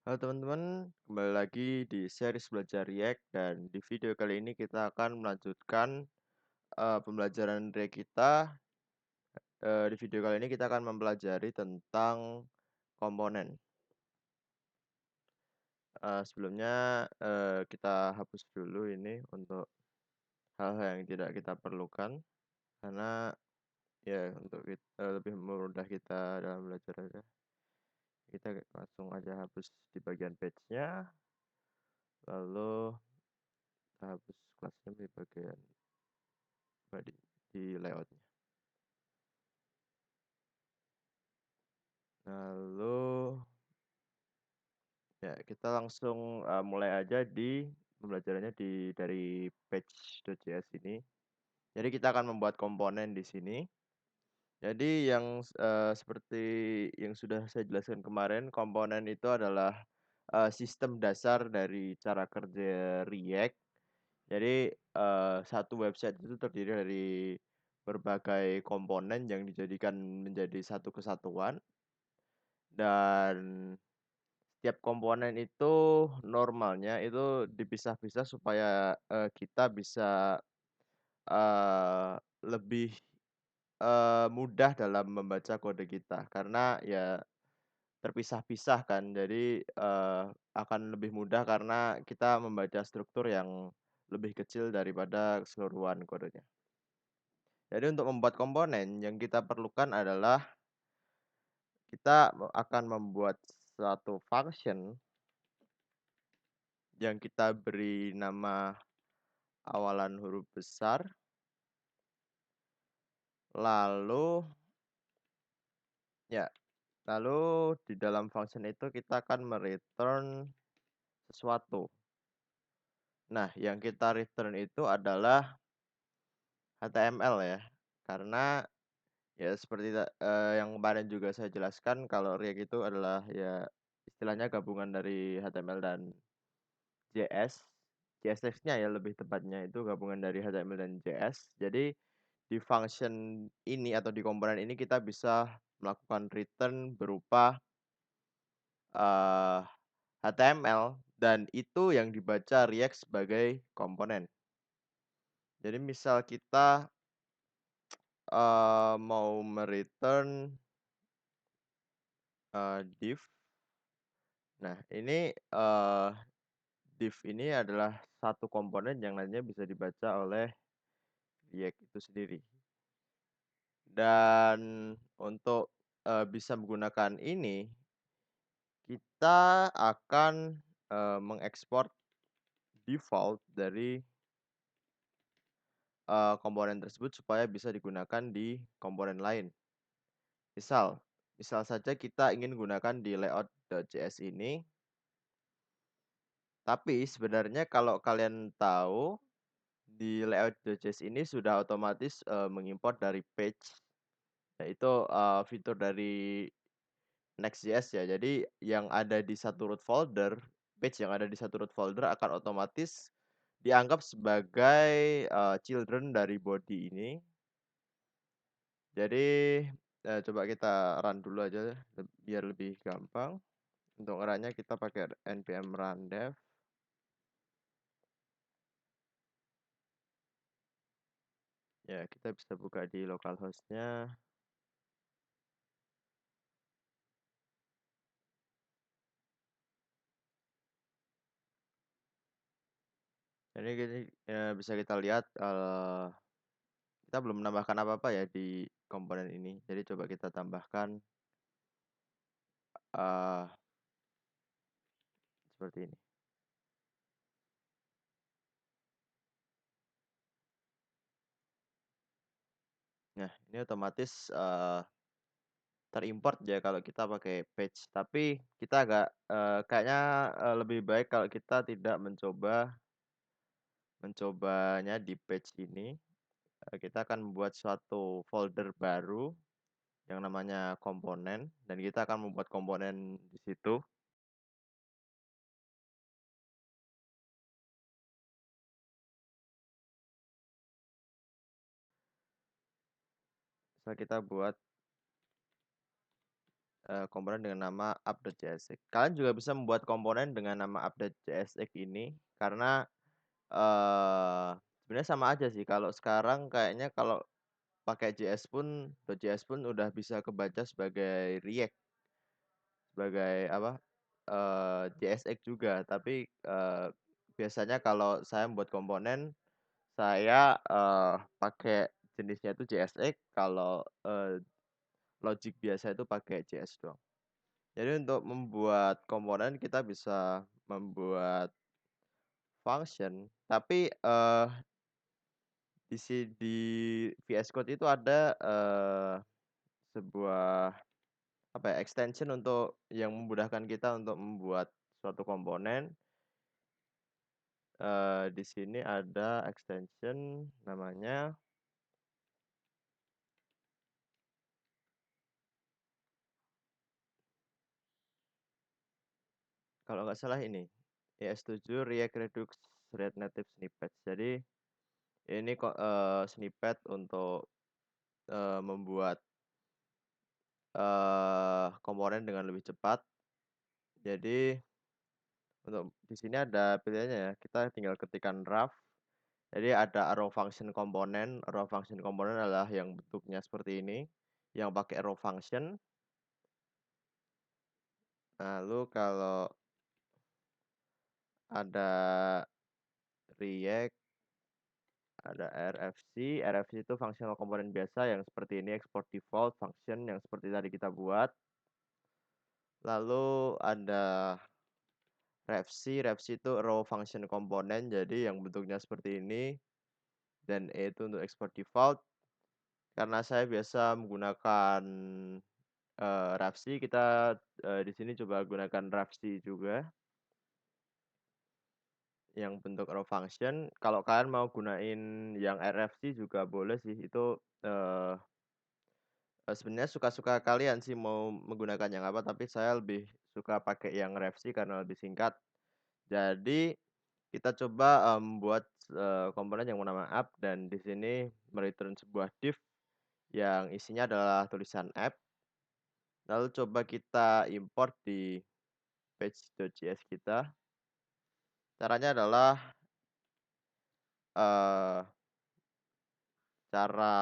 Halo teman-teman, kembali lagi di series belajar React dan di video kali ini kita akan melanjutkan pembelajaran React kita. Di video kali ini kita akan mempelajari tentang komponen. Sebelumnya kita hapus dulu ini untuk hal-hal yang tidak kita perlukan karena ya untuk lebih mudah kita dalam belajar aja. Kita langsung aja hapus di bagian page-nya, lalu kita hapus kelasnya di bagian di layoutnya. Lalu ya kita langsung mulai aja di pembelajarannya dari page.js ini. Jadi kita akan membuat komponen di sini. Jadi yang seperti yang sudah saya jelaskan kemarin, komponen itu adalah sistem dasar dari cara kerja React. Jadi satu website itu terdiri dari berbagai komponen yang dijadikan menjadi satu kesatuan dan tiap komponen itu normalnya itu dipisah-pisah supaya kita bisa lebih mudah dalam membaca kode kita karena ya terpisah-pisah kan. Jadi akan lebih mudah karena kita membaca struktur yang lebih kecil daripada keseluruhan kodenya. Jadi untuk membuat komponen yang kita perlukan adalah kita akan membuat suatu function yang kita beri nama awalan huruf besar, lalu ya, lalu di dalam function itu kita akan return sesuatu. Nah, yang kita return itu adalah HTML ya. Karena ya seperti yang kemarin juga saya jelaskan kalau React itu adalah ya istilahnya gabungan dari HTML dan JS. CSS-nya ya lebih tepatnya itu gabungan dari HTML dan JS. Jadi di function ini atau di komponen ini kita bisa melakukan return berupa HTML dan itu yang dibaca React sebagai komponen. Jadi misal kita mau return div. Nah ini div ini adalah satu komponen yang nantinya bisa dibaca oleh React itu sendiri. Dan untuk bisa menggunakan ini, kita akan mengekspor default dari komponen tersebut supaya bisa digunakan di komponen lain. Misal saja kita ingin gunakan di layout.js ini, tapi sebenarnya kalau kalian tahu di layout.js ini sudah otomatis mengimport dari page, yaitu fitur dari Next.js ya. Jadi yang ada di satu root folder, page yang ada di satu root folder akan otomatis dianggap sebagai children dari body ini. Jadi coba kita run dulu aja biar lebih gampang. Untuk ngerunnya kita pakai npm run dev. Ya, kita bisa buka di localhost-nya. Jadi gini, bisa kita lihat kita belum menambahkan apa-apa ya di komponen ini. Jadi coba kita tambahkan seperti ini. Nah, ini otomatis terimport ya kalau kita pakai page. Tapi kita agak kayaknya lebih baik kalau kita tidak mencobanya di page ini. Kita akan membuat suatu folder baru yang namanya komponen dan kita akan membuat komponen di situ. Misal kita buat komponen dengan nama app.jsx. Kalian juga bisa membuat komponen dengan nama app.jsx ini karena, eee, sebenarnya sama aja sih. Kalau sekarang kayaknya kalau pakai .js pun udah bisa kebaca sebagai React, sebagai apa, JSX juga. Tapi, biasanya kalau saya membuat komponen, saya, pakai jenisnya itu JSX, kalau, logic biasa itu pakai JS doang. Jadi untuk membuat komponen kita bisa membuat function, tapi, di VS Code itu ada, sebuah apa ya, extension untuk yang memudahkan kita untuk membuat suatu komponen. Di sini ada extension namanya, kalau nggak salah ini, ES7 React Redux React Native Snippets. Jadi ini kok, snippet untuk, membuat, komponen dengan lebih cepat. Jadi untuk di sini ada pilihannya ya, kita tinggal ketikkan rough. Jadi ada arrow function komponen. Arrow function komponen adalah yang bentuknya seperti ini, yang pakai arrow function. Lalu kalau ada React, ada RFC. RFC itu functional komponen biasa yang seperti ini, export default function yang seperti tadi kita buat. Lalu ada refc. Refc itu row function komponen, jadi yang bentuknya seperti ini. Dan E itu untuk export default. Karena saya biasa menggunakan, refc, kita, di sini coba gunakan refc juga. Yang bentuk row function. Kalau kalian mau gunain yang RFC juga boleh sih, itu, sebenarnya suka-suka kalian sih mau menggunakan yang apa, tapi saya lebih suka pakai yang refc karena lebih singkat. Jadi kita coba, buat, komponen yang bernama app, dan di sini me-return sebuah div yang isinya adalah tulisan app. Lalu coba kita import di page.js kita. Caranya adalah, eee, cara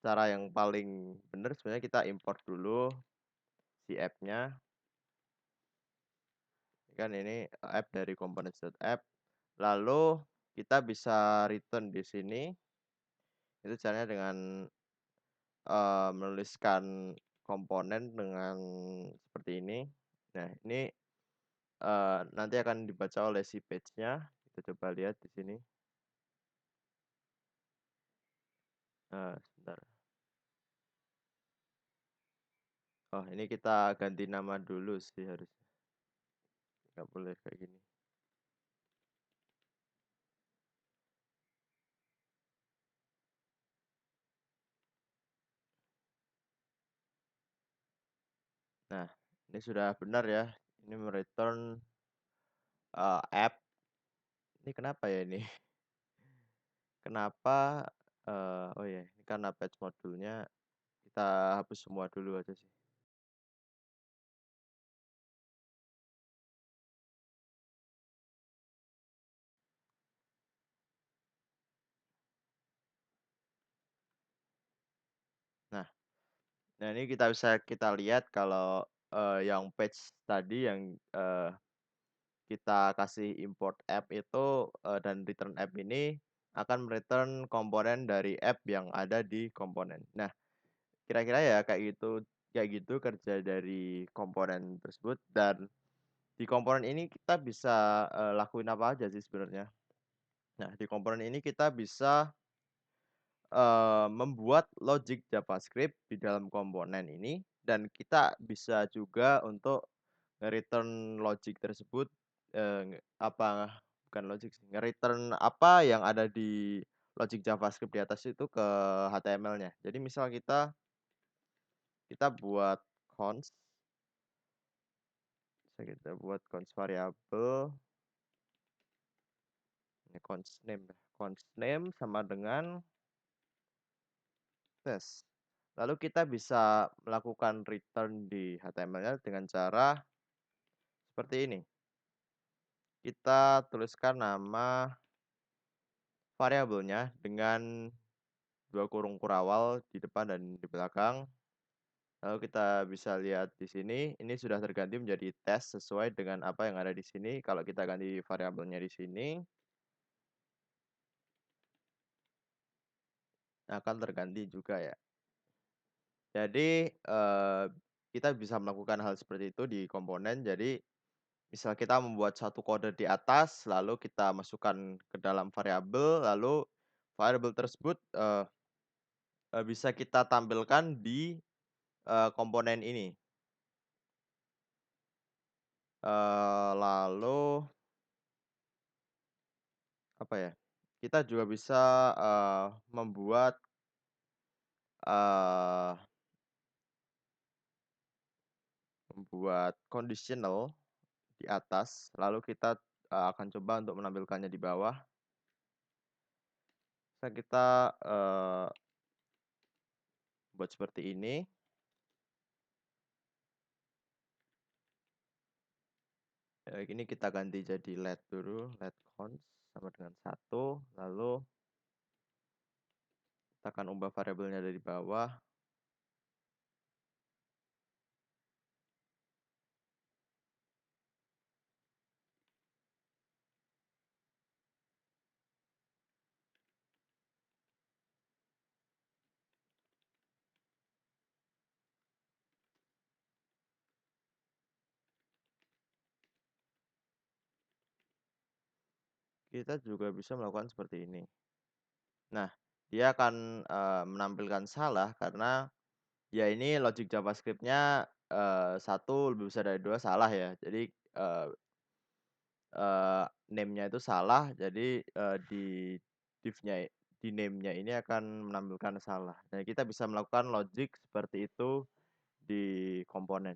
cara yang paling benar sebenarnya kita import dulu si app-nya. Kan ini app dari components.app. Lalu kita bisa return di sini. Itu caranya dengan, menuliskan komponen dengan seperti ini. Nah, ini, nanti akan dibaca oleh si page-nya. Kita coba lihat di sini. Sebentar. Oh, ini kita ganti nama dulu sih harusnya. Nggak boleh kayak gini. Nah, ini sudah benar ya. Ini me-return, app. Ini kenapa ya ini? Kenapa, oh ya, ini karena patch modulnya, kita hapus semua dulu aja sih. Nah nah ini kita lihat kalau, yang page tadi yang, kita kasih import app itu, dan return app ini akan me-return komponen dari app yang ada di komponen. Nah, kira-kira ya kayak gitu kerja dari komponen tersebut, dan di komponen ini kita bisa, lakuin apa aja sih sebenarnya. Nah, di komponen ini kita bisa, membuat logic JavaScript di dalam komponen ini, dan kita bisa juga untuk nge-return logic tersebut, bukan logic sih, nge-return apa yang ada di logic JavaScript di atas itu ke HTML-nya. Jadi misal kita buat const, bisa kita buat const variabel, ini const name sama dengan test. Lalu kita bisa melakukan return di HTML-nya dengan cara seperti ini. Kita tuliskan nama variabelnya dengan 2 kurung kurawal di depan dan di belakang. Lalu kita bisa lihat di sini, ini sudah terganti menjadi test sesuai dengan apa yang ada di sini. Kalau kita ganti variabelnya di sini, akan terganti juga ya. Jadi, kita bisa melakukan hal seperti itu di komponen. Jadi, misal kita membuat satu kode di atas, lalu kita masukkan ke dalam variabel, lalu variabel tersebut, bisa kita tampilkan di, komponen ini. Lalu apa ya, kita juga bisa, membuat, eee, conditional di atas, lalu kita, akan coba untuk menampilkannya di bawah. Bisa kita, buat seperti ini. Ini kita ganti jadi let dulu, let const sama dengan 1, lalu kita akan ubah variabelnya dari bawah. Kita juga bisa melakukan seperti ini. Nah, dia akan, menampilkan salah karena ya ini logic JavaScript-nya, 1 lebih besar dari 2 salah ya. Jadi, name-nya itu salah, jadi, div-nya di name-nya ini akan menampilkan salah. Nah, kita bisa melakukan logic seperti itu di komponen.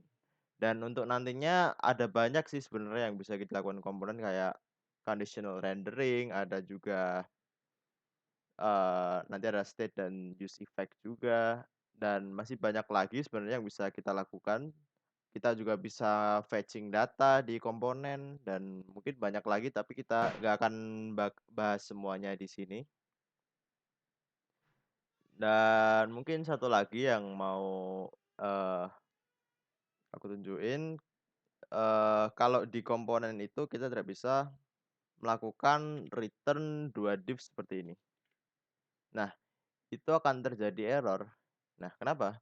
Dan untuk nantinya ada banyak sih sebenarnya yang bisa kita lakukan komponen kayak conditional rendering, ada juga, nanti ada state dan use effect juga, dan masih banyak lagi sebenarnya yang bisa kita lakukan. Kita juga bisa fetching data di komponen dan mungkin banyak lagi tapi kita nggak akan bahas semuanya di sini. Dan mungkin satu lagi yang mau, eee, aku tunjukin, kalau di komponen itu kita tidak bisa melakukan return 2 div seperti ini. Nah, itu akan terjadi error. Nah, kenapa?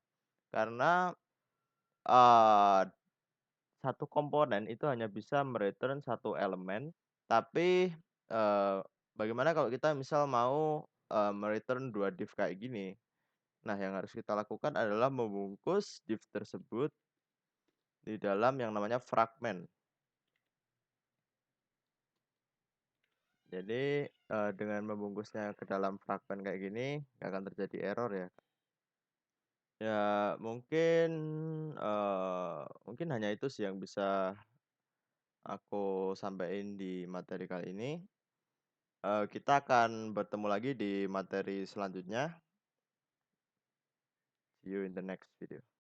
Karena, eee, satu komponen itu hanya bisa me-return 1 elemen, tapi, bagaimana kalau kita misal mau, me-return 2 div kayak gini? Nah, yang harus kita lakukan adalah membungkus div tersebut di dalam yang namanya fragment. Jadi, dengan membungkusnya ke dalam fragment kayak gini, nggak akan terjadi error ya. Ya mungkin hanya itu sih yang bisa aku sampaikan di materi kali ini. Kita akan bertemu lagi di materi selanjutnya. See you in the next video.